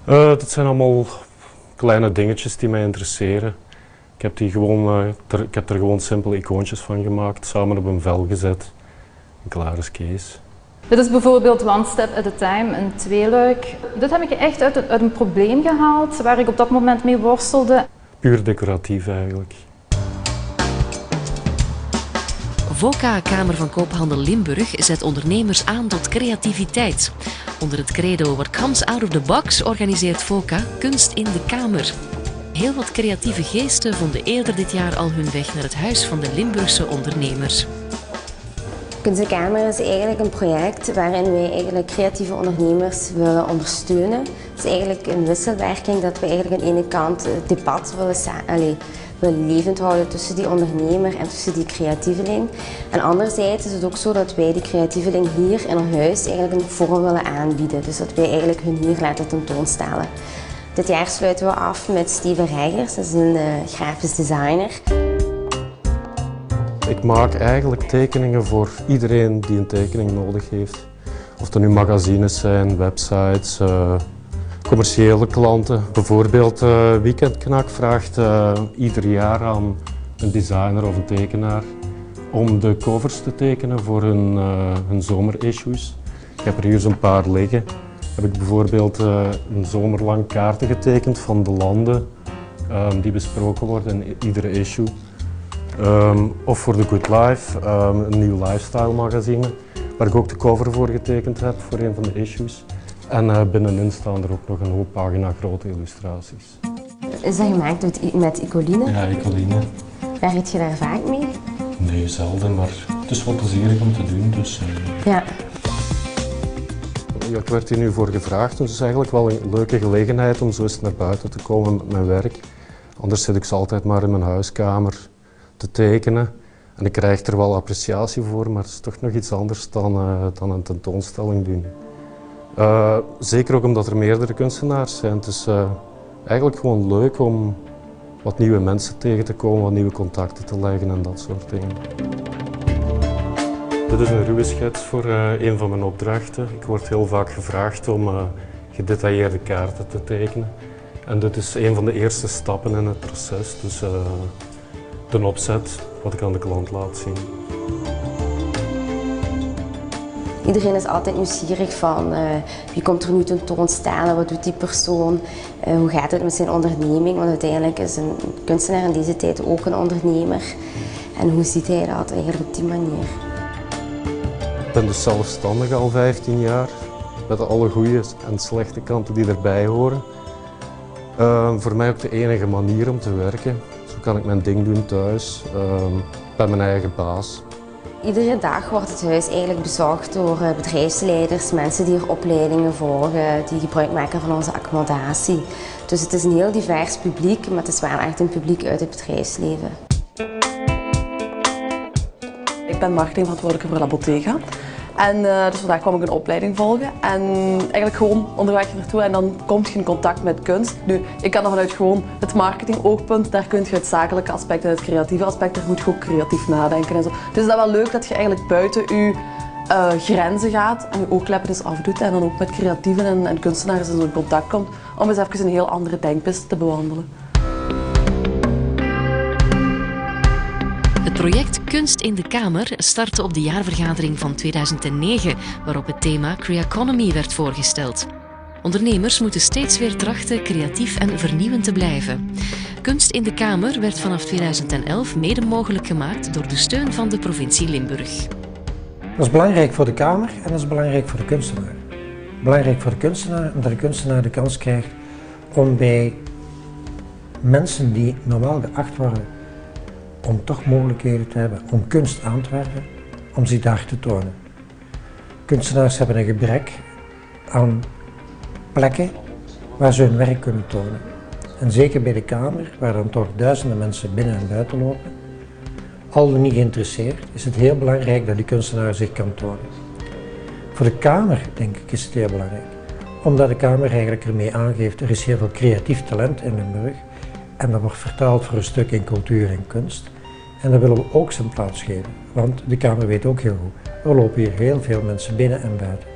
Dat zijn allemaal kleine dingetjes die mij interesseren. Ik heb, ik heb er gewoon simpele icoontjes van gemaakt, samen op een vel gezet. En klaar is Kees. Dit is bijvoorbeeld One Step at a Time, een tweeluik. Dit heb ik echt uit een probleem gehaald waar ik op dat moment mee worstelde. Puur decoratief eigenlijk. VOCA Kamer van Koophandel Limburg zet ondernemers aan tot creativiteit. Onder het credo What comes out of the box organiseert VOCA Kunst in de Kamer. Heel wat creatieve geesten vonden eerder dit jaar al hun weg naar het Huis van de Limburgse Ondernemers. Kunst in de Kamer is eigenlijk een project waarin wij eigenlijk creatieve ondernemers willen ondersteunen. Het is eigenlijk een wisselwerking dat we eigenlijk aan de ene kant het debat willen levend houden tussen die ondernemer en tussen die creatieveling. En anderzijds is het ook zo dat wij die creatieveling hier in ons huis eigenlijk een vorm willen aanbieden. Dus dat wij eigenlijk hun hier laten tentoonstellen. Dit jaar sluiten we af met Steven Reggers, dat is een grafisch designer. Ik maak eigenlijk tekeningen voor iedereen die een tekening nodig heeft. Of dat nu magazines zijn, websites, commerciële klanten. Bijvoorbeeld Weekendknak vraagt ieder jaar aan een designer of een tekenaar om de covers te tekenen voor hun zomerissues. Ik heb er hier zo'n paar liggen. Heb ik bijvoorbeeld een zomerlang kaarten getekend van de landen die besproken worden in iedere issue. Of voor The Good Life, een nieuw lifestyle magazine, waar ik ook de cover voor getekend heb voor een van de issues. En binnenin staan er ook nog een hoop pagina grote illustraties. Is dat gemaakt met Icoline? Ja, Icoline. Werkt je daar vaak mee? Nee, zelden, maar het is wel plezierig om te doen. Dus, Ja. Ja, ik werd hier nu voor gevraagd, dus het is eigenlijk wel een leuke gelegenheid om zo eens naar buiten te komen met mijn werk. Anders zit ik ze altijd maar in mijn huiskamer te tekenen. En ik krijg er wel appreciatie voor, maar het is toch nog iets anders dan een tentoonstelling doen. Zeker ook omdat er meerdere kunstenaars zijn. Het is eigenlijk gewoon leuk om wat nieuwe mensen tegen te komen, wat nieuwe contacten te leggen en dat soort dingen. Dit is een ruwe schets voor een van mijn opdrachten. Ik word heel vaak gevraagd om gedetailleerde kaarten te tekenen. En dit is een van de eerste stappen in het proces, dus de opzet, wat ik aan de klant laat zien. Iedereen is altijd nieuwsgierig van wie komt er nu tentoonstellen, wat doet die persoon, hoe gaat het met zijn onderneming, want uiteindelijk is een kunstenaar in deze tijd ook een ondernemer. En hoe ziet hij dat eigenlijk op die manier? Ik ben dus zelfstandig al 15 jaar, met alle goede en slechte kanten die erbij horen. Voor mij ook de enige manier om te werken. Zo kan ik mijn ding doen thuis, bij mijn eigen baas. Iedere dag wordt het huis eigenlijk bezocht door bedrijfsleiders, mensen die er opleidingen volgen, die gebruik maken van onze accommodatie. Dus het is een heel divers publiek, maar het is wel echt een publiek uit het bedrijfsleven. Ik ben marketingverantwoordelijke voor La Bottega. En dus vandaag kwam ik een opleiding volgen en eigenlijk gewoon onderweg naartoe en dan kom je in contact met kunst. Nu, ik kan er vanuit gewoon het marketing-oogpunt, daar kun je het zakelijke aspect en het creatieve aspect, daar moet je ook creatief nadenken en zo. Dus het is wel leuk dat je eigenlijk buiten je grenzen gaat en je oogkleppen eens afdoet en dan ook met creatieven en kunstenaars in contact komt om eens even een heel andere denkpiste te bewandelen. Het project Kunst in de Kamer startte op de jaarvergadering van 2009, waarop het thema Creaconomy werd voorgesteld. Ondernemers moeten steeds weer trachten creatief en vernieuwend te blijven. Kunst in de Kamer werd vanaf 2011 mede mogelijk gemaakt door de steun van de provincie Limburg. Dat is belangrijk voor de Kamer en dat is belangrijk voor de kunstenaar. Belangrijk voor de kunstenaar omdat de kunstenaar de kans krijgt om bij mensen die normaal geacht worden om toch mogelijkheden te hebben om kunst aan te werven, om zich daar te tonen. Kunstenaars hebben een gebrek aan plekken waar ze hun werk kunnen tonen. En zeker bij de Kamer, waar dan toch duizenden mensen binnen en buiten lopen, al dan niet geïnteresseerd, is het heel belangrijk dat die kunstenaar zich kan tonen. Voor de Kamer, denk ik, is het heel belangrijk. Omdat de Kamer eigenlijk ermee aangeeft, er is heel veel creatief talent in Limburg. En dat wordt vertaald voor een stuk in cultuur en kunst. En dat willen we ook zijn plaats geven. Want de Kamer weet ook heel goed, er lopen hier heel veel mensen binnen en buiten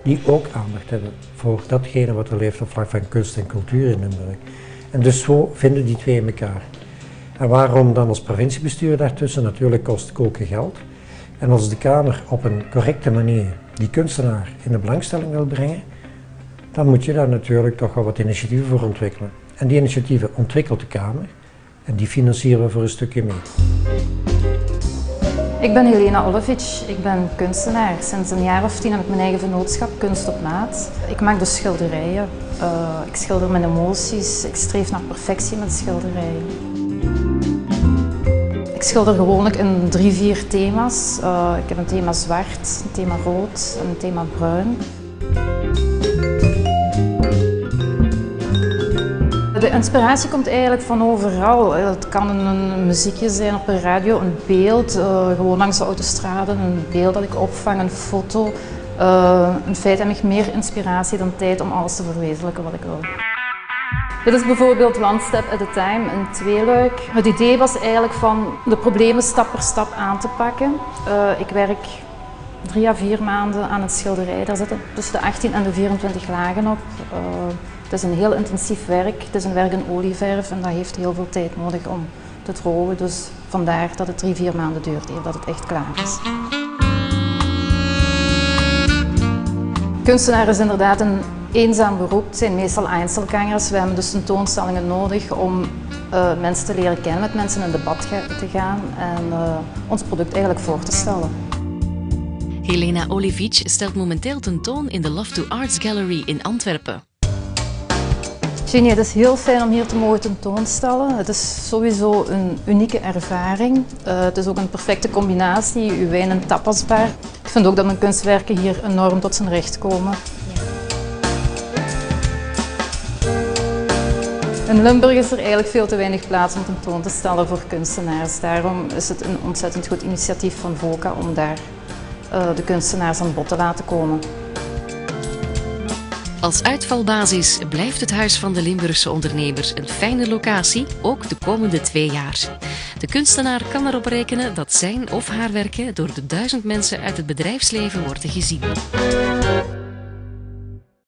die ook aandacht hebben voor datgene wat er leeft op vlak van kunst en cultuur in Limburg. En dus zo vinden die twee elkaar. En waarom dan als provinciebestuur daartussen? Natuurlijk kost het koken geld. En als de Kamer op een correcte manier die kunstenaar in de belangstelling wil brengen, dan moet je daar natuurlijk toch wel wat initiatieven voor ontwikkelen. En die initiatieven ontwikkelt de Kamer en die financieren we voor een stukje mee. Ik ben Helena Olevic, ik ben kunstenaar. Sinds een jaar of 10 heb ik mijn eigen vennootschap, Kunst op Maat. Ik maak dus schilderijen, ik schilder mijn emoties, ik streef naar perfectie met schilderijen. Ik schilder gewoonlijk in 3-4 thema's. Ik heb een thema zwart, een thema rood en een thema bruin. De inspiratie komt eigenlijk van overal. Het kan een muziekje zijn op een radio, een beeld, gewoon langs de autostrade, een beeld dat ik opvang, een foto. In feite heb ik meer inspiratie dan tijd om alles te verwezenlijken wat ik wil. Dit is bijvoorbeeld One Step at a Time, een tweeluik. Het idee was eigenlijk van de problemen stap per stap aan te pakken. Ik werk 3 à 4 maanden aan het schilderij. Daar zitten tussen de 18 en de 24 lagen op. Het is een heel intensief werk. Het is een werk in olieverf en dat heeft heel veel tijd nodig om te drogen. Dus vandaar dat het 3-4 maanden duurt eer dat het echt klaar is. Kunstenaar is inderdaad een eenzaam beroep. Het zijn meestal Einzelgangers. We hebben dus tentoonstellingen nodig om mensen te leren kennen, met mensen in debat te gaan en ons product eigenlijk voor te stellen. Helena Olevic stelt momenteel tentoon in de Love to Arts Gallery in Antwerpen. Genie, het is heel fijn om hier te mogen tentoonstellen. Het is sowieso een unieke ervaring. Het is ook een perfecte combinatie, uw wijn en tapasbar. Ik vind ook dat mijn kunstwerken hier enorm tot zijn recht komen. In Limburg is er eigenlijk veel te weinig plaats om tentoon te stellen voor kunstenaars. Daarom is het een ontzettend goed initiatief van VOCA om daar de kunstenaars aan bod te laten komen. Als uitvalbasis blijft het Huis van de Limburgse Ondernemer een fijne locatie, ook de komende 2 jaar. De kunstenaar kan erop rekenen dat zijn of haar werken door de 1000 mensen uit het bedrijfsleven worden gezien.